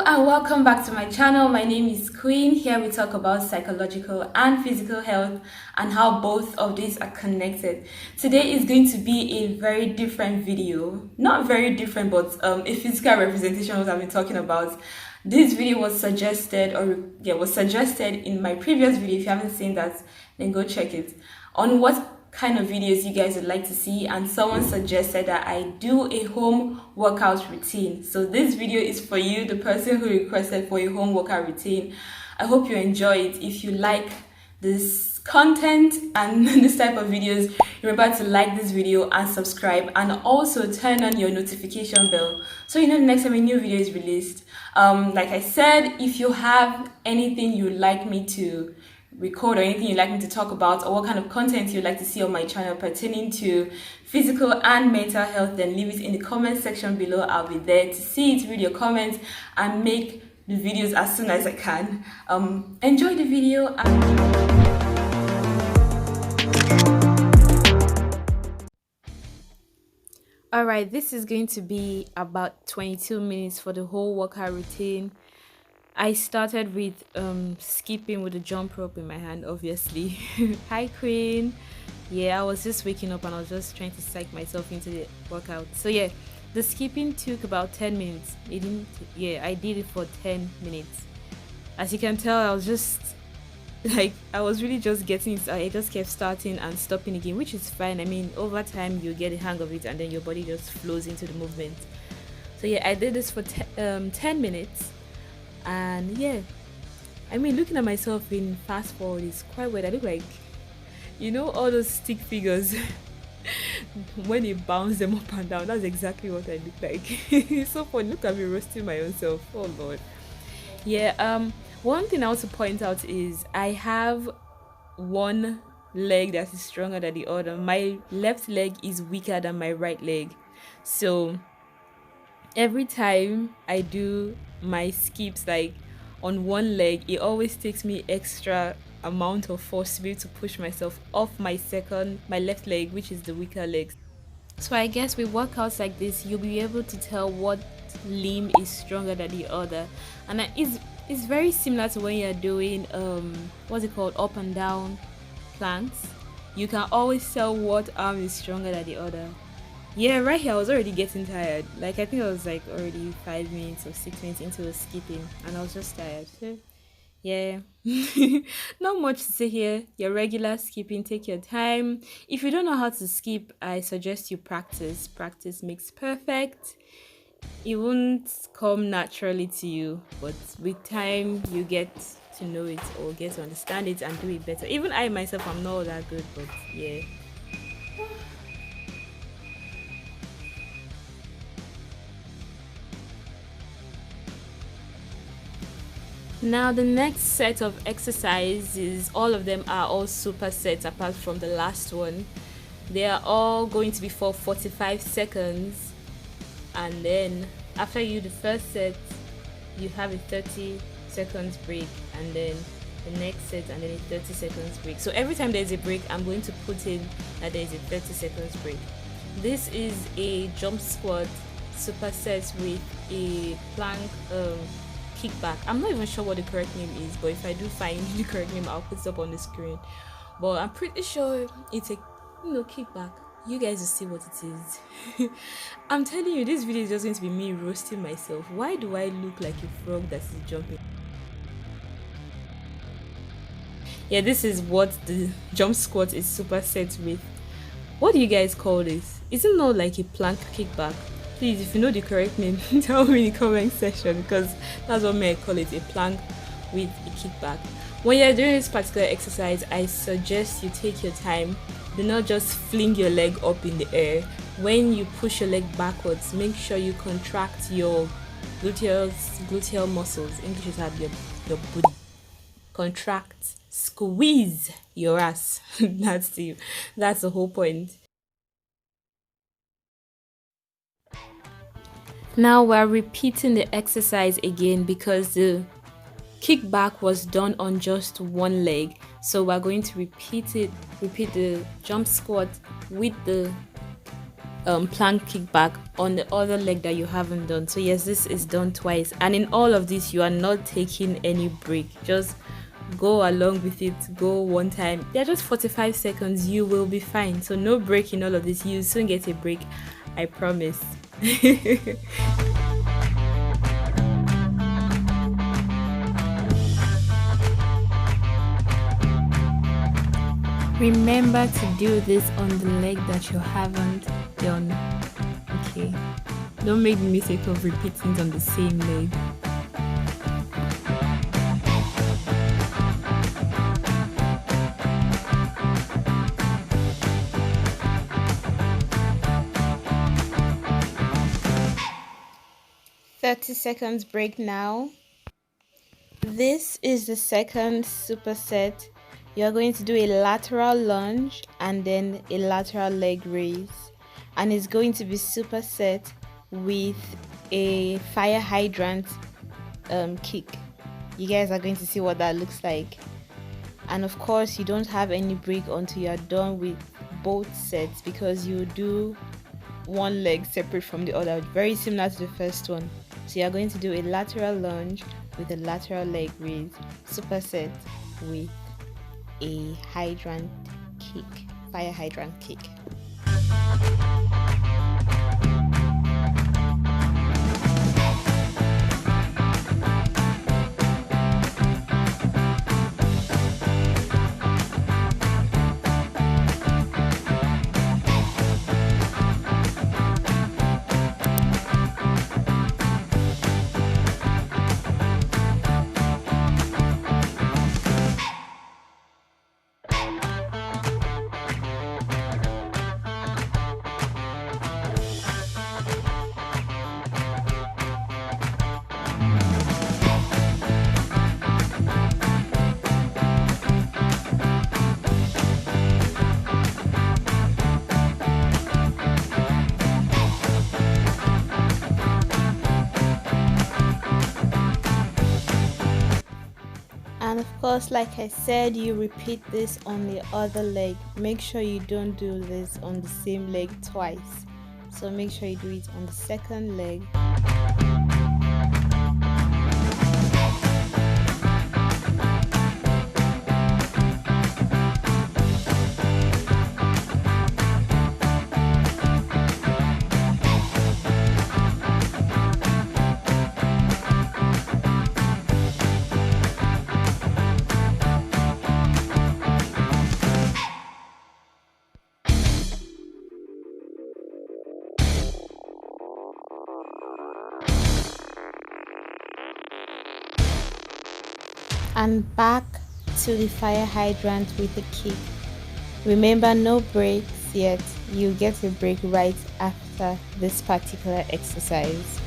And welcome back to my channel. My name is Queen. Here we talk about psychological and physical health and how both of these are connected. Today is going to be a very different video. Not very different, but a physical representation of what I've been talking about. This video was suggested in my previous video. If you haven't seen that, then go check it. On what kind of videos you guys would like to see, and someone suggested that I do a home workout routine. So this video is for you, the person who requested for a home workout routine. I hope you enjoy it. If you like this content and this type of videos, remember to like this video and subscribe, and also turn on your notification bell so you know the next time a new video is released. Like I said, if you have anything you'd like me to record or anything you'd like me to talk about, or what kind of content you'd like to see on my channel pertaining to physical and mental health, then leave it in the comment section below. I'll be there to see it, read your comments, and make the videos as soon as I can. Enjoy the video. Alright, this is going to be about 22 minutes for the whole workout routine. I started with skipping with a jump rope in my hand, obviously. Hi Queen. Yeah, I was just waking up and I was just trying to psych myself into the workout. So yeah, the skipping took about 10 minutes. I did it for 10 minutes. As you can tell, I was just I was really just getting it. I just kept starting and stopping again, which is fine. I mean, over time you get the hang of it and then your body just flows into the movement. So yeah, I did this for 10 minutes. And yeah, I mean, looking at myself in fast forward is quite weird. I look like, you know, all those stick figures when you bounce them up and down. That's exactly what I look like. It's so funny. Look at me roasting my own self. Oh Lord. Yeah. One thing I want to point out is I have one leg that is stronger than the other. My left leg is weaker than my right leg, so every time I do my skips like on one leg, it always takes me extra amount of force to be able to push myself off my left leg, which is the weaker leg. So I guess with workouts like this, you'll be able to tell what limb is stronger than the other, and it's very similar to when you're doing what's it called, up and down planks. You can always tell what arm is stronger than the other. Yeah, right here I was already getting tired. Like, I think I was like already 5 minutes or 6 minutes into the skipping and I was just tired. So yeah, not much to say here. Your regular skipping, take your time. If you don't know how to skip, I suggest you practice. Practice makes perfect. It won't come naturally to you, but with time you get to know it or get to understand it and do it better. Even I myself, I'm not that good, but yeah. Now the next set of exercises, all of them are all supersets apart from the last one. They are all going to be for 45 seconds, and then after you do the first set you have a 30 seconds break, and then the next set, and then a 30 seconds break. So every time there's a break, I'm going to put in that there's a 30 seconds break. This is a jump squat superset with a plank kickback. I'm not even sure what the correct name is, but if I do find the correct name, I'll put it up on the screen. But I'm pretty sure it's a kickback. You guys will see what it is. I'm telling you, this video is just going to be me roasting myself. Why do I look like a frog that is jumping? Yeah, this is what the jump squat is superset with. What do you guys call this? Is it not like a plank kickback? Please, if you know the correct name, tell me in the comment section, because that's what I call it, a plank with a kickback. When you're doing this particular exercise, I suggest you take your time. Do not just fling your leg up in the air. When you push your leg backwards, make sure you contract your gluteal muscles. English is hard, your booty. Contract, squeeze your ass. That's the whole point. Now we're repeating the exercise again because the kickback was done on just one leg. So we're going to repeat the jump squat with the plank kickback on the other leg that you haven't done. So yes, this is done twice, and in all of this you are not taking any break. Just go along with it. Go one time. They're just 45 seconds. You will be fine. So no break in all of this. You soon get a break, I promise. Remember to do this on the leg that you haven't done. Okay. Don't make the mistake of repeating it on the same leg. 30 seconds break now. This is the second superset. You're going to do a lateral lunge and then a lateral leg raise. And it's going to be superset with a fire hydrant kick. You guys are going to see what that looks like. And of course, you don't have any break until you're done with both sets, because you do one leg separate from the other, very similar to the first one. So you're going to do a lateral lunge with a lateral leg raise, superset with a hydrant kick, fire hydrant kick. And of course, like I said, you repeat this on the other leg. Make sure you don't do this on the same leg twice. So make sure you do it on the second leg. And back to the fire hydrant with a kick. Remember, no breaks yet. You get a break right after this particular exercise.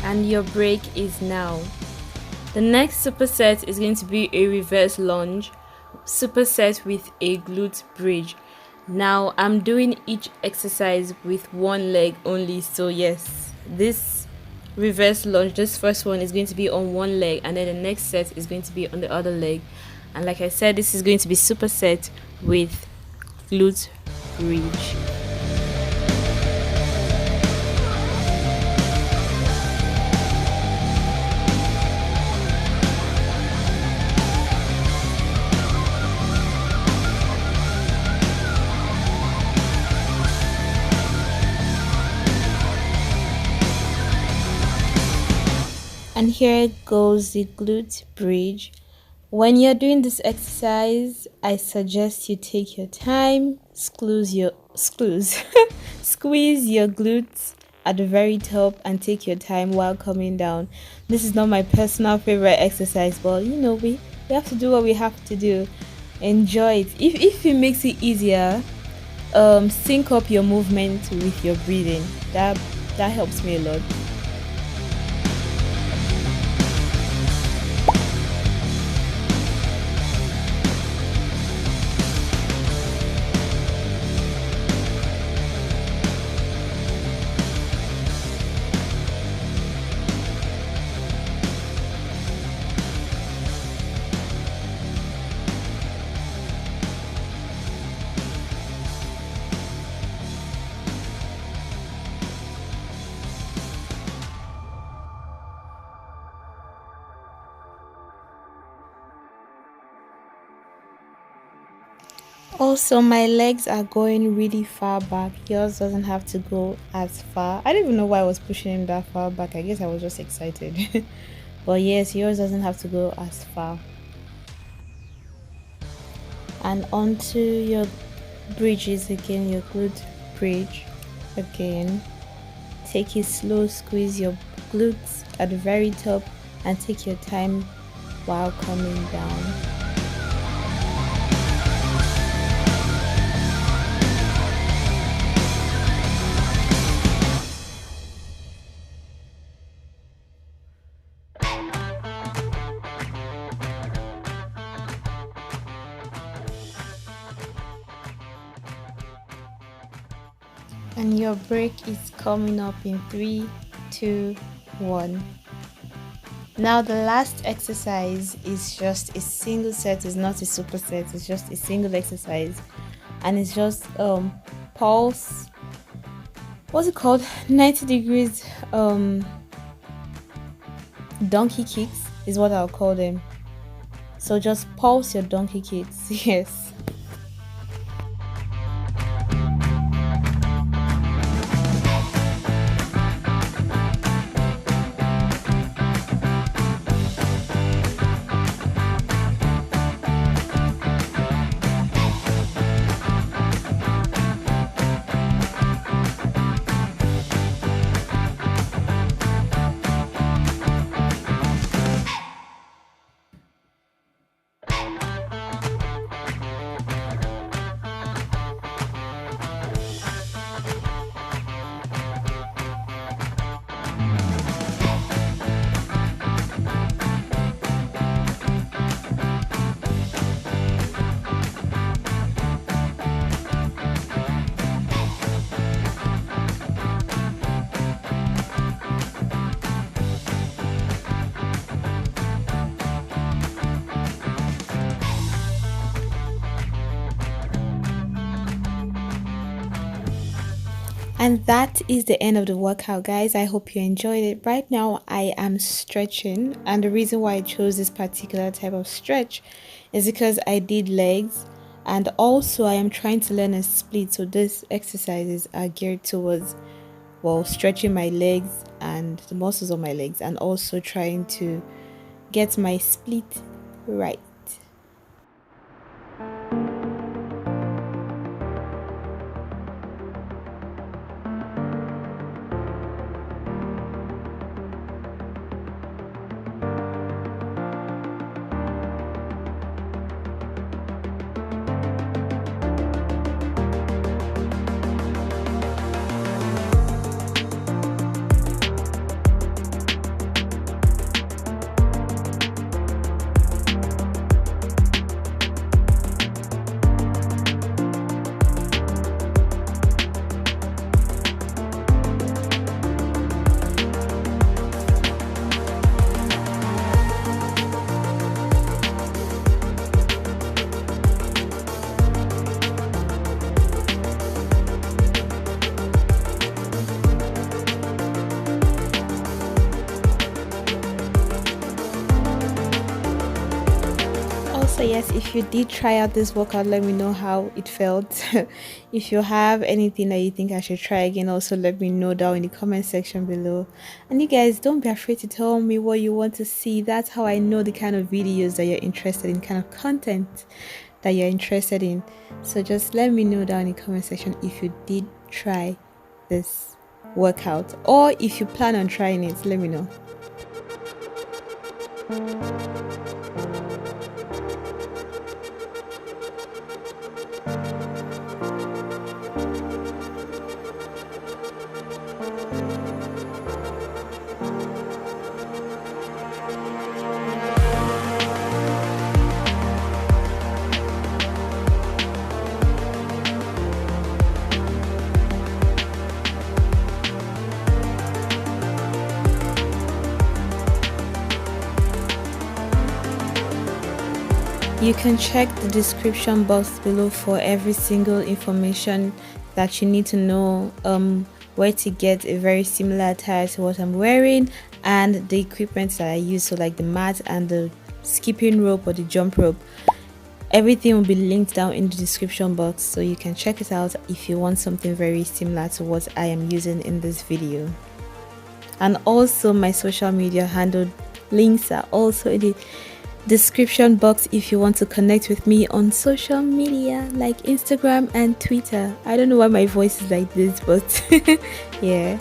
And your break is now. The next superset is going to be a reverse lunge, superset with a glute bridge. Now I'm doing each exercise with one leg only, so yes, this reverse lunge, this first one is going to be on one leg, and then the next set is going to be on the other leg. And like I said, this is going to be superset with glute bridge. And here goes the glute bridge. When you're doing this exercise, I suggest you take your time, squeeze your glutes at the very top, and take your time while coming down. This is not my personal favorite exercise, but you know, we have to do what we have to do. Enjoy it. If it makes it easier, sync up your movement with your breathing. That helps me a lot. Also, my legs are going really far back. Yours doesn't have to go as far. I don't even know why I was pushing him that far back. I guess I was just excited. But yes, yours doesn't have to go as far. And onto your bridges again, your glute bridge again. Take it slow, squeeze your glutes at the very top and take your time while coming down. And your break is coming up in 3, 2, 1. Now the last exercise is just a single set, it's not a superset, it's just a single exercise. And it's just pulse, what's it called? 90 degrees donkey kicks is what I'll call them. So just pulse your donkey kicks. Yes. And that is the end of the workout, guys. I hope you enjoyed it. Right now, I am stretching, and the reason why I chose this particular type of stretch is because I did legs, and also I am trying to learn a split. So these exercises are geared towards, well, stretching my legs and the muscles of my legs, and also trying to get my split right. So yes, if you did try out this workout, let me know how it felt. If you have anything that you think I should try again, also let me know down in the comment section below. And you guys, don't be afraid to tell me what you want to see. That's how I know the kind of videos that you're interested in, kind of content that you're interested in. So just let me know down in the comment section if you did try this workout, or if you plan on trying it, let me know. You can check the description box below for every single information that you need to know, where to get a very similar attire to what I'm wearing, and the equipment that I use, so like the mat and the skipping rope or the jump rope. Everything will be linked down in the description box, so you can check it out if you want something very similar to what I am using in this video. And also my social media handle links are also in the description box if you want to connect with me on social media like Instagram and Twitter. I don't know why my voice is like this, but yeah.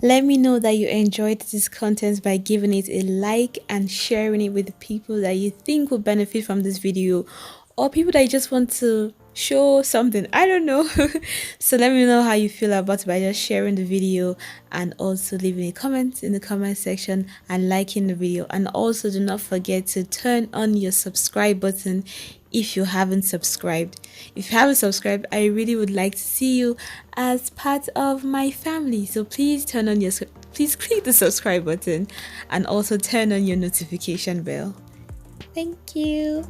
Let me know that you enjoyed this content by giving it a like and sharing it with people that you think will benefit from this video, or people that you just want to show something. I don't know. So let me know how you feel about it by just sharing the video, and also leaving a comment in the comment section and liking the video. And also do not forget to turn on your subscribe button if you haven't subscribed. If you haven't subscribed, I really would like to see you as part of my family. So please please click the subscribe button and also turn on your notification bell. Thank you.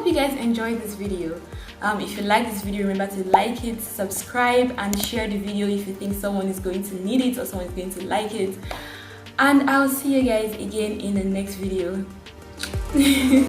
You guys enjoyed this video. If you like this video, remember to like it, subscribe, and share the video if you think someone is going to need it or someone is going to like it. And I'll see you guys again in the next video.